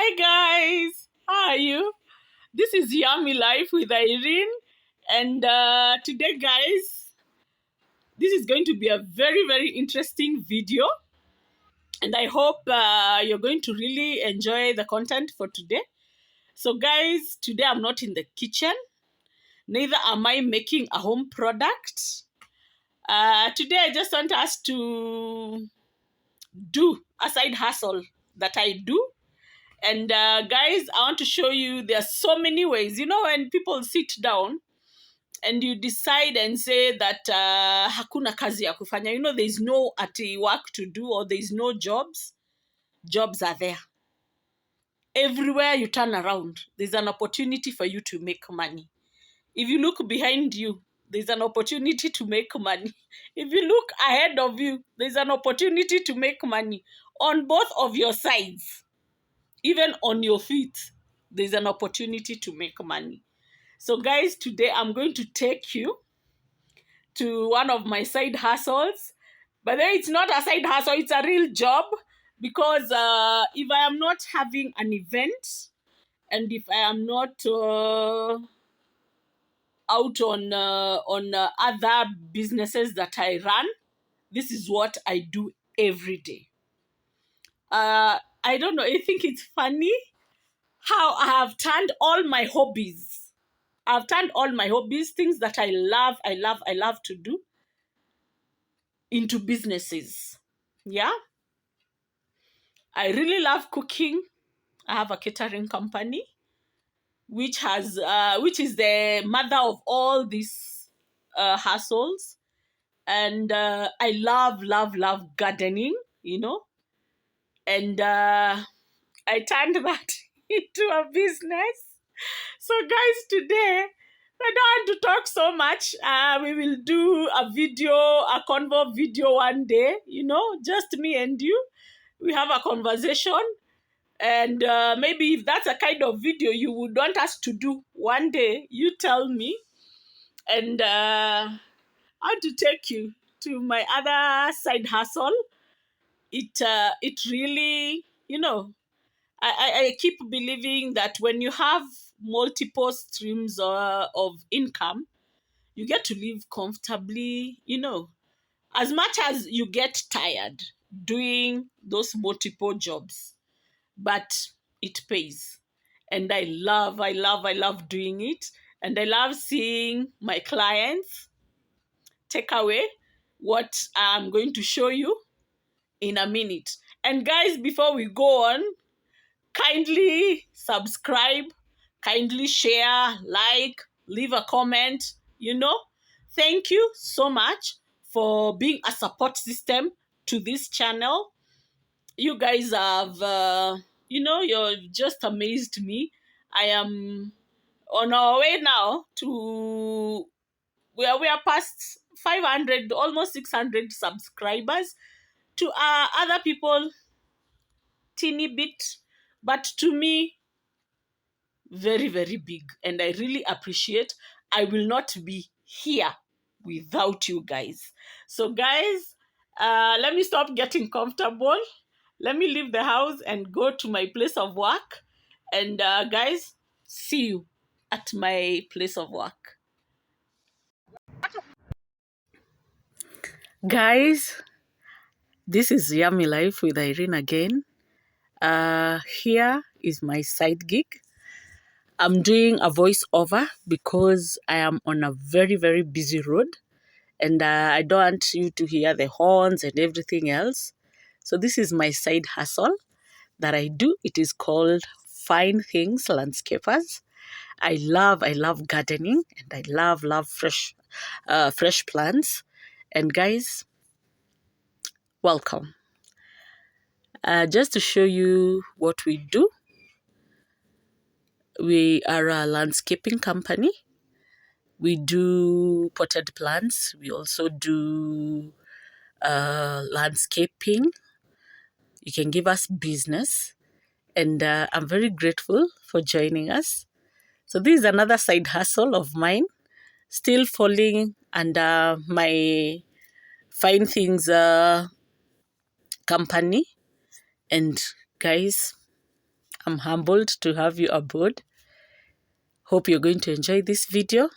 Hi guys, how are you? This is Yummy Life with Irene, and today, guys, this is going to be a very interesting video, and I hope you're going to really enjoy the content for today. So, guys, today I'm not in the kitchen, neither am I making a home product. Today, I just want us to do a side hustle that I do. And guys, I want to show you there are so many ways. You know, when people sit down and you decide and say that hakuna kazi ya kufanya, you know, there's no ati work to do or there's no jobs. Jobs are there. Everywhere you turn around, there's an opportunity for you to make money. If you look behind you, there's an opportunity to make money. If you look ahead of you, there's an opportunity to make money on both of your sides. Even on your feet, there's an opportunity to make money. So guys, today I'm going to take you to one of my side hustles. But then it's not a side hustle, it's a real job. Because if I am not having an event, and if I am not out on other businesses that I run, this is what I do every day. I don't know, I think it's funny how I have turned all my hobbies. I've turned all my hobbies, things that I love to do, into businesses. Yeah. I really love cooking. I have a catering company, which is the mother of all these hustles. And I love gardening, you know. And I turned that into a business. So guys, today I don't want to talk so much. We will do a video, a convo video one day, you know, just me and you. We have a conversation. And maybe if that's a kind of video you would want us to do one day, you tell me. And I want to take you to my other side hustle. It really, you know, I keep believing that when you have multiple streams of income, you get to live comfortably, you know, as much as you get tired doing those multiple jobs, but it pays. And I love doing it. And I love seeing my clients take away what I'm going to show you in a minute. And guys, before we go on, kindly subscribe, kindly share, like, leave a comment, you know. Thank you so much for being a support system to this channel. You guys have, you know, you've just amazed me. I am on our way now to where we are past 500, almost 600 subscribers. To other people, teeny bit, but to me, very big. And I really appreciate. I will not be here without you guys. So guys, let me stop getting comfortable. Let me leave the house and go to my place of work. And guys, see you at my place of work. Guys, this is Yummy Life with Irene again. Here is my side gig. I'm doing a voiceover because I am on a very busy road, and I don't want you to hear the horns and everything else. So this is my side hustle that I do. It is called Fine Things Landscapers. I love gardening, and I love fresh plants. And guys, welcome. Just to show you what we do, we are a landscaping company. We do potted plants. We also do landscaping. You can give us business. And I'm very grateful for joining us. So this is another side hustle of mine, still falling under my Fine Things company. And guys, I'm humbled to have you aboard. Hope you're going to enjoy this video.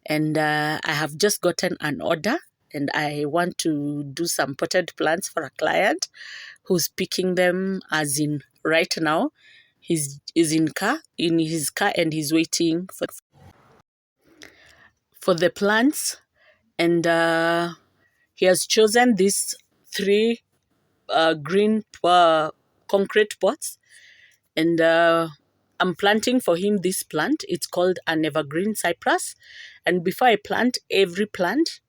And I have just gotten an order, and I want to do some potted plants for a client who's picking them, as in right now. He's in his car, and he's waiting for the plants. And he has chosen these 3 green concrete pots. And I'm planting for him this plant. It's called an evergreen cypress. And before I plant every plant,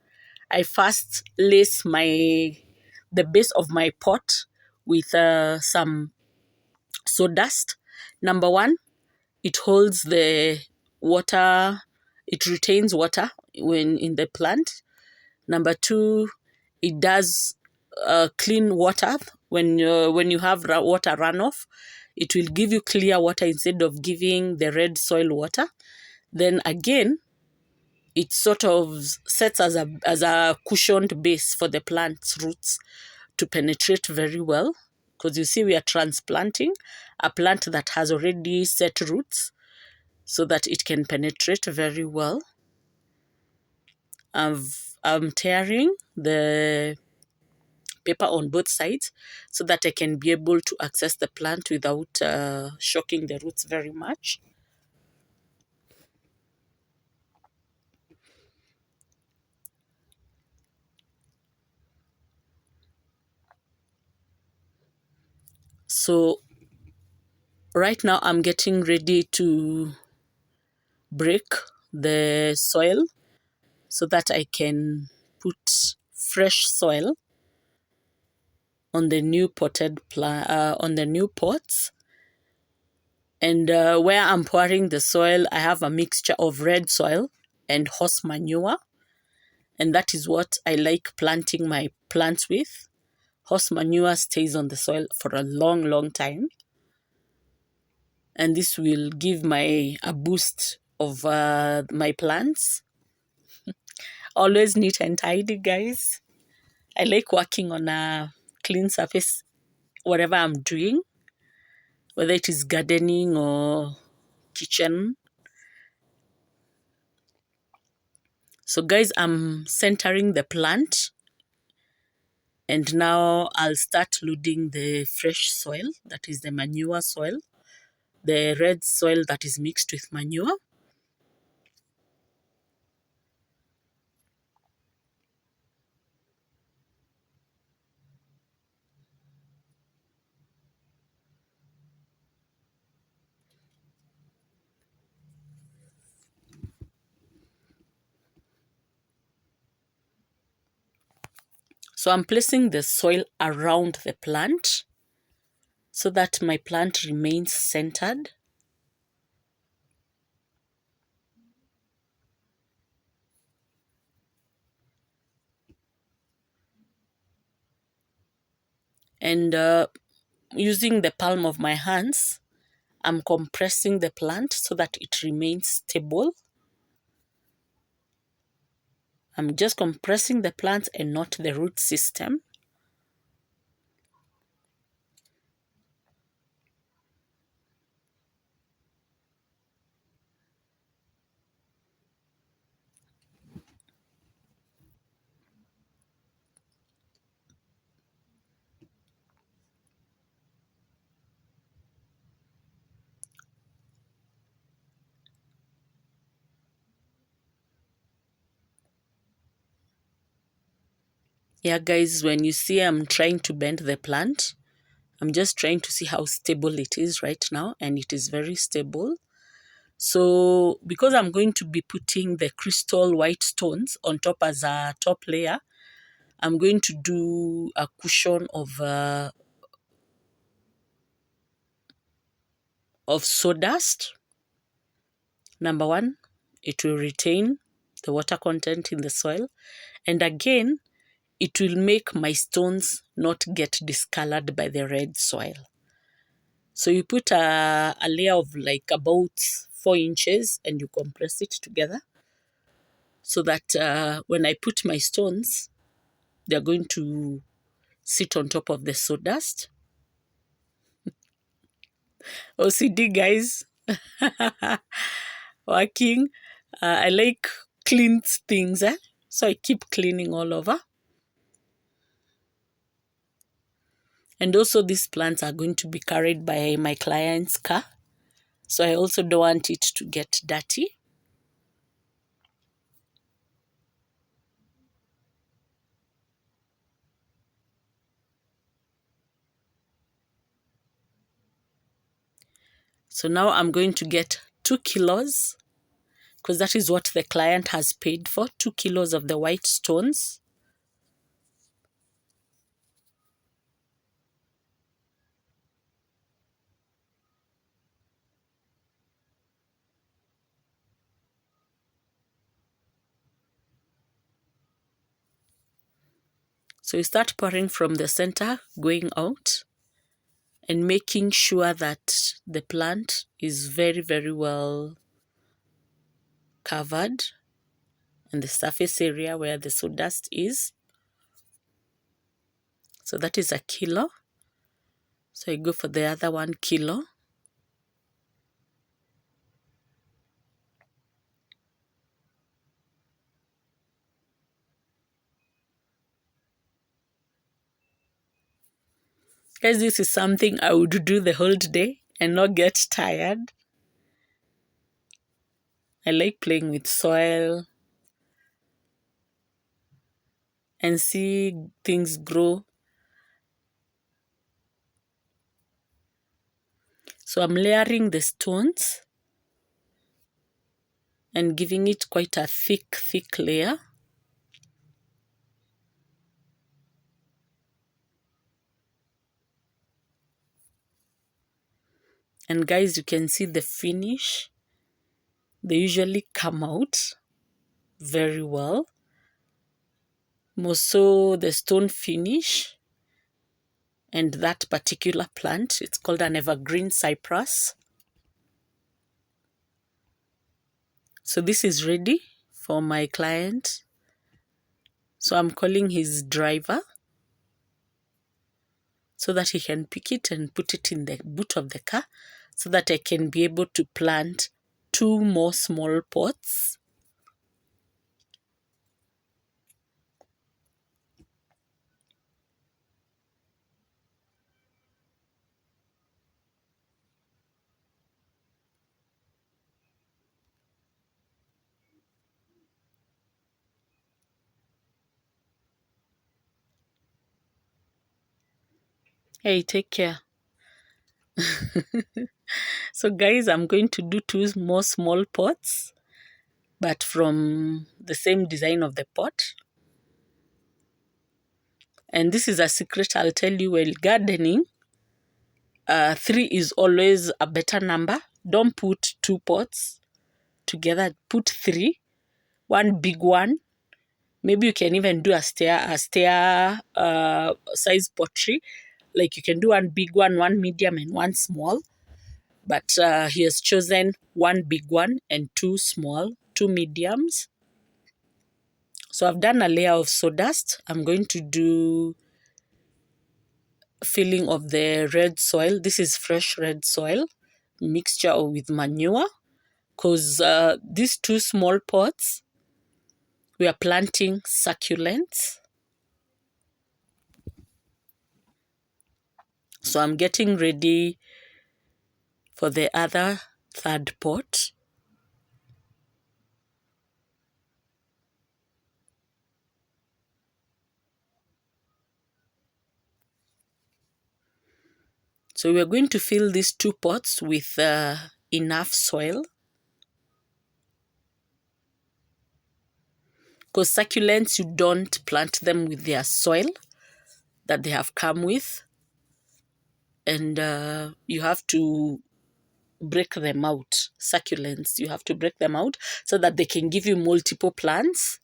I first lace the base of my pot with some sawdust. Number 1, it holds the water, it retains water when in the plant. Number 2, it does clean water. When you have water runoff, it will give you clear water instead of giving the red soil water. Then again, it sort of sets as a cushioned base for the plant's roots to penetrate very well. Because you see, we are transplanting a plant that has already set roots so that it can penetrate very well. I'm tearing the paper on both sides so that I can be able to access the plant without shocking the roots very much. So right now I'm getting ready to break the soil so that I can put fresh soil on the new on the new pots. And where I'm pouring the soil, I have a mixture of red soil and horse manure. And that is what I like planting my plants with. Horse manure stays on the soil for a long, long time. And this will give a boost of my plants. Always neat and tidy, guys. I like working on a clean surface, whatever I'm doing, whether it is gardening or kitchen. So guys, I'm centering the plant. And now I'll start loading the fresh soil, that is the manure soil, the red soil that is mixed with manure. So I'm placing the soil around the plant so that my plant remains centered. And using the palm of my hands, I'm compressing the plant so that it remains stable. I'm just compressing the plant and not the root system. Yeah, guys, when you see I'm trying to bend the plant, I'm just trying to see how stable it is right now, and it is very stable. So because I'm going to be putting the crystal white stones on top as a top layer, I'm going to do a cushion of sawdust. Number 1, it will retain the water content in the soil. And again, it will make my stones not get discolored by the red soil. So you put a layer of like about 4 inches and you compress it together so that when I put my stones, they're going to sit on top of the sawdust. OCD, guys. Working. I like clean things, so I keep cleaning all over. And also these plants are going to be carried by my client's car, so I also don't want it to get dirty. So now I'm going to get 2 kilos, because that is what the client has paid for, 2 kilos of the white stones. So you start pouring from the center, going out, and making sure that the plant is very, very well covered in the surface area where the sawdust is. So that is 1 kilo. So I go for the other 1 kilo. Guys, this is something I would do the whole day and not get tired. I like playing with soil and see things grow. So I'm layering the stones and giving it quite a thick layer. And guys, you can see the finish. They usually come out very well. More so the stone finish. And that particular plant, it's called an evergreen cypress. So this is ready for my client. So I'm calling his driver so that he can pick it and put it in the boot of the car so that I can be able to plant 2 more small pots. Hey, take care. So guys, I'm going to do 2 more small pots, but from the same design of the pot. And this is a secret I'll tell you while gardening. 3 is always a better number. Don't put 2 pots together. Put 3. 1 big one. Maybe you can even do a stair size pottery. Like you can do 1 big one, 1 medium, and 1 small. But he has chosen 1 big one and 2 small, 2 mediums. So I've done a layer of sawdust. I'm going to do filling of the red soil. This is fresh red soil mixture with manure, because these 2 small pots, we are planting succulents. So I'm getting ready for the other 3rd pot. So we're going to fill these 2 pots with enough soil, because succulents, you don't plant them with their soil that they have come with, and you have to break them out. Succulents, you have to break them out so that they can give you multiple plants.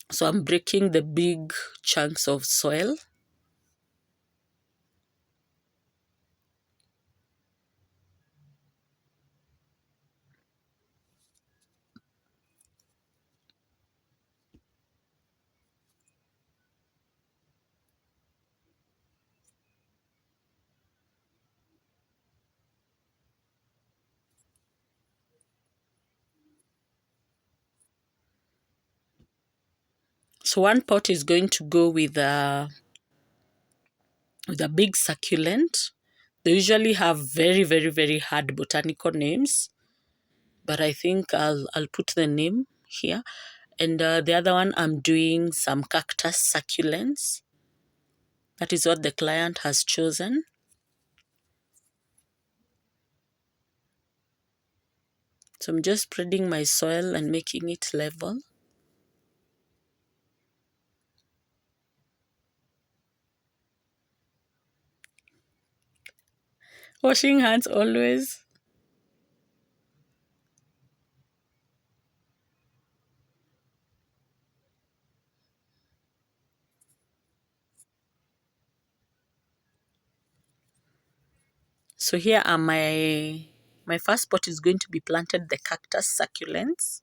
So I'm breaking the big chunks of soil. So one pot is going to go with a big succulent. They usually have very, very, very hard botanical names, but I think I'll put the name here. And the other one, I'm doing some cactus succulents. That is what the client has chosen. So I'm just spreading my soil and making it level. Washing hands always. So here are my first pot is going to be planted the cactus succulents.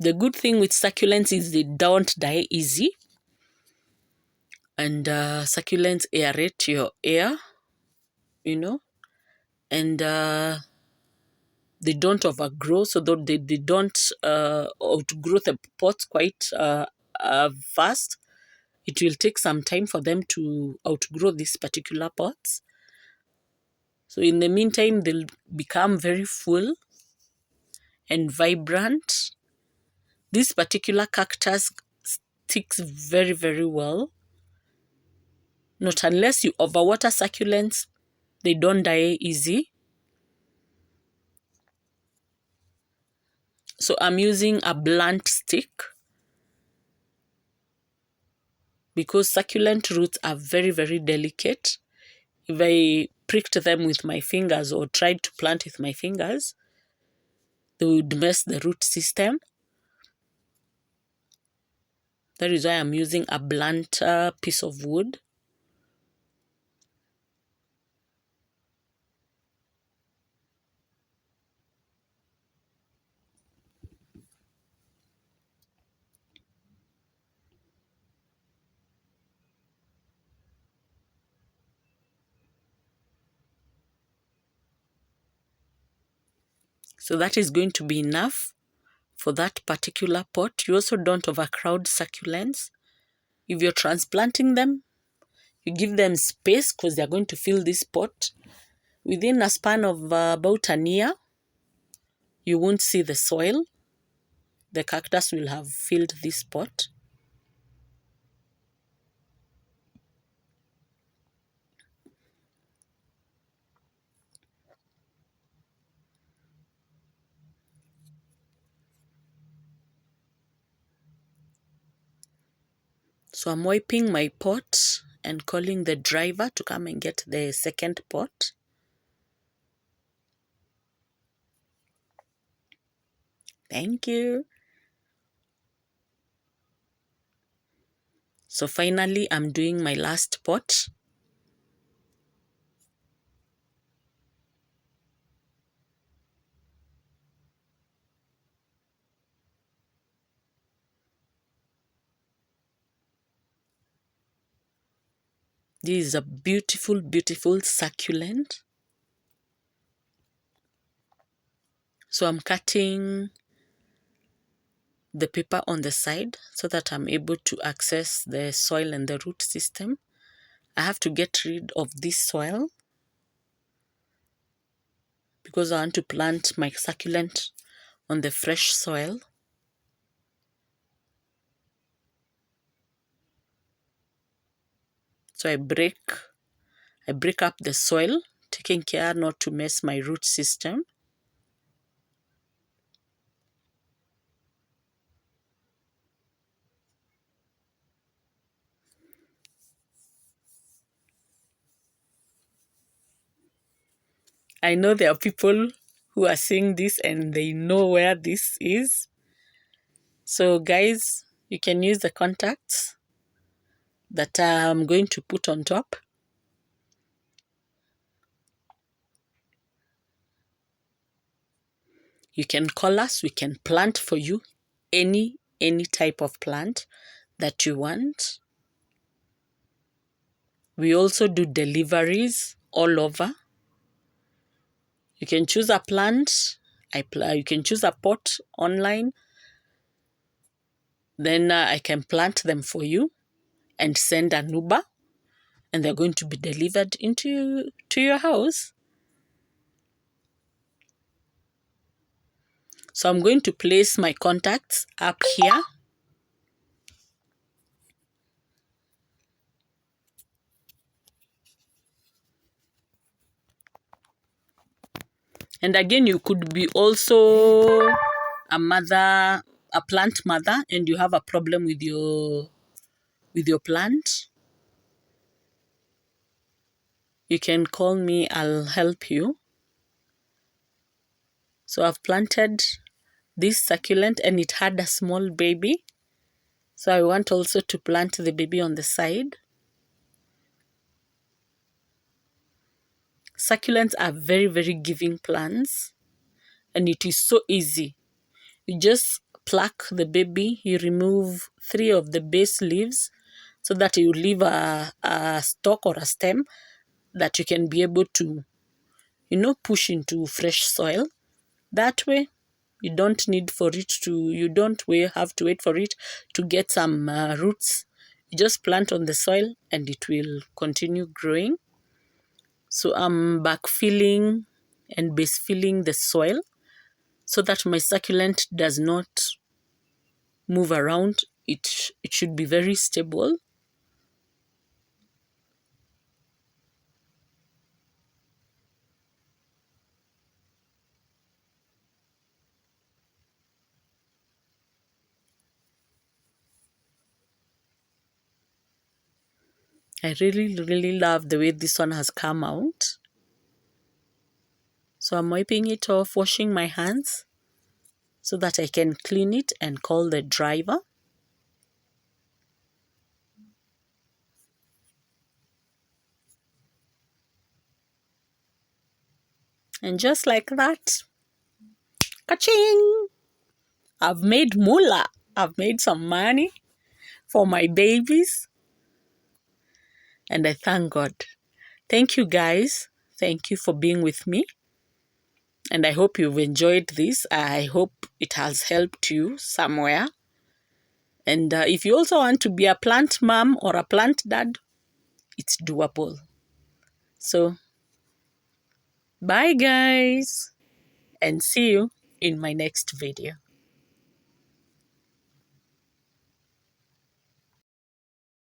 The good thing with succulents is they don't die easy. And succulents aerate your air, and they don't overgrow, so that they don't outgrow the pots quite fast. It will take some time for them to outgrow these particular pots. So in the meantime, they'll become very full and vibrant. This particular cactus sticks very, very well. Not unless you overwater succulents, they don't die easy. So I'm using a blunt stick because succulent roots are very, very delicate. If I pricked them with my fingers or tried to plant with my fingers, they would mess the root system. That is why I'm using a blunt piece of wood. So that is going to be enough for that particular pot. You also don't overcrowd succulents. If you're transplanting them, you give them space because they're going to fill this pot. Within a span of about an year, you won't see the soil. The cactus will have filled this pot. So I'm wiping my pot and calling the driver to come and get the second pot. Thank you. So finally, I'm doing my last pot. This is a beautiful, beautiful succulent. So I'm cutting the paper on the side so that I'm able to access the soil and the root system. I have to get rid of this soil because I want to plant my succulent on the fresh soil. So I break up the soil, taking care not to mess my root system. I know there are people who are seeing this and they know where this is. So guys, you can use the contacts that I'm going to put on top. You can call us, we can plant for you any type of plant that you want. We also do deliveries all over. You can choose a plant. You can choose a pot online. Then I can plant them for you and send an Uber, and they're going to be delivered to your house. So I'm going to place my contacts up here. And again, you could be also a plant mother, and you have a problem with your plant. You can call me, I'll help you. So I've planted this succulent and it had a small baby. So I want also to plant the baby on the side. Succulents are very, very giving plants, and it is so easy. You just pluck the baby, you remove 3 of the base leaves so that you leave a stalk or a stem that you can be able to, push into fresh soil. That way, you don't have to wait for it to get some roots. You just plant on the soil and it will continue growing. So I'm backfilling and base filling the soil so that my succulent does not move around. It should be very stable. I really, really love the way this one has come out. So I'm wiping it off, washing my hands so that I can clean it and call the driver. And just like that, ka-ching! I've made moolah. I've made some money for my babies. And I thank God. Thank you, guys. Thank you for being with me. And I hope you've enjoyed this. I hope it has helped you somewhere. And if you also want to be a plant mom or a plant dad, it's doable. So, bye, guys. And see you in my next video.